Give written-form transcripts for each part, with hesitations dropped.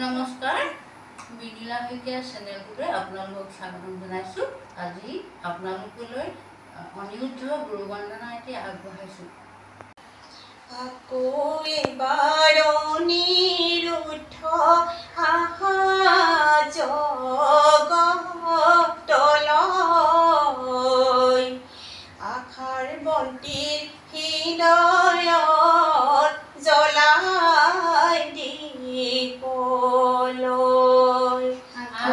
নমস্কাৰ বিনীলা শইকীয়া চেনেলটোতে আপোনালোকক স্বাগতম জনাইছোঁ। আজি আপোনালোকলৈ অনিৰুদ্ধ গুৰু বন্দনা এটি আগবঢ়াইছোঁ। আকৌ এবাৰ অনিৰুদ্ধ আহা জগতলৈ, আশাৰ বন্তিৰ হৃদয়ত জ্বলাই দিবলৈ।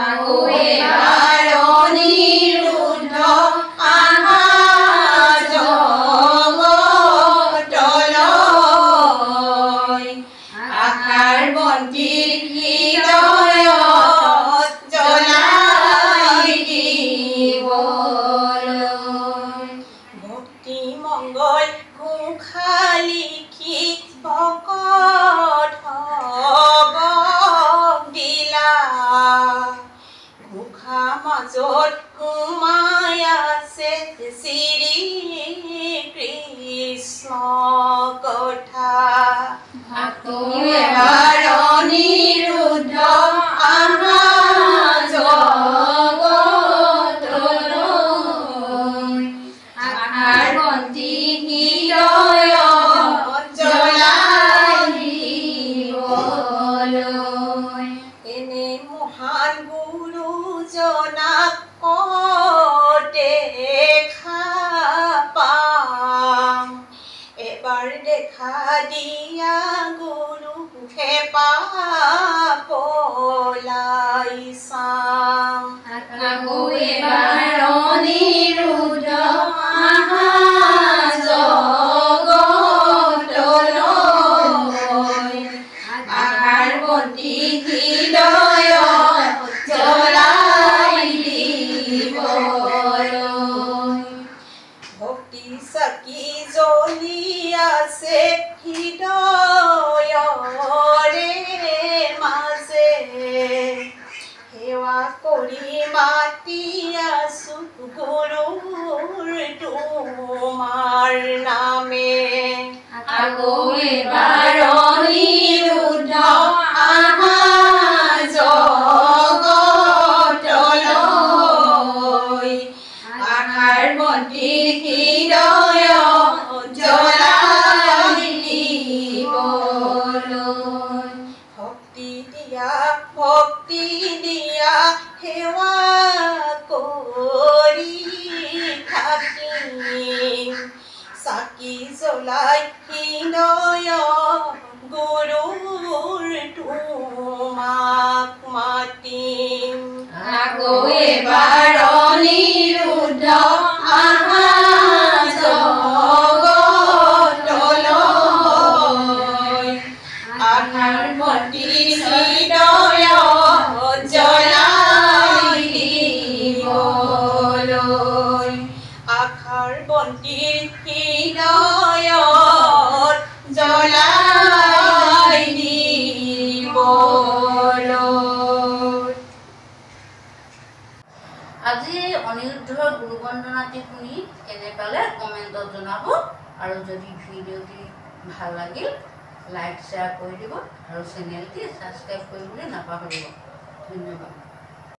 আকৌ এবাৰ অনিৰুদ্ধ আহা জগতলৈ, আশাৰ বন্তিৰ হৃদয়ত জ্বলাই দিবলৈ। ভক্তি মংগল ঘোষা লিখি ভকত হবক দিলা, ঘোষা মাজত সোমাই আছে শ্ৰী কৃষ্ণ কথা। আকৌ এবাৰ অনিৰুদ্ধ আহা জগতলৈ, আশাৰ বন্তি হৃদয়ত জ্বলাই দিবলৈ। এনে মহান গুৰুজনাক কতে দেখা পাম, এবাৰ দেখা দিয়া গুৰু পলাই চাম। আকৌ এবাৰ অনিৰুদ্ধ আহা জগতলৈ, আশাৰ বন্তি হৃদয়ত জ্বলাই দিবলৈ। ভক্তি চাকি জ্বলি আছে হৃদয়ৰে মাজে, সেৱা কৰি মাতি আছো গুৰুৰ তোমাৰ নামে। আকৌ এবাৰ অনিৰুদ্ধ আহা জগতলৈ, আশাৰ বন্তি হৃদয়ত জ্বলাই দিবলৈ। ভক্তি দিয়া সেৱা কৰি থাকিম, চাকি জ্বলাই হৃদয়ত গুৰুৰ তোমাক মাতিম। আকৌ এবাৰ অনিৰুদ্ধ আহা জগতলৈ, আশাৰ বন্তি হৃদয়ত জ্বলাই দিবলৈ। আশাৰ বন্তিৰ হৃদয়ত জ্বলাই দিবলৈ। আজি অনিৰুদ্ধৰ গুৰু বন্দনাটি শুনি কেনে পালে কমেণ্টত জনাব, আৰু যদি ভিডিঅ'টি ভাল লাগিল লাইক শ্বেয়াৰ কৰি দিব, আৰু চেনেলটি ছাবস্ক্ৰাইব কৰিবলৈ নাপাহৰিব। ধন্যবাদ।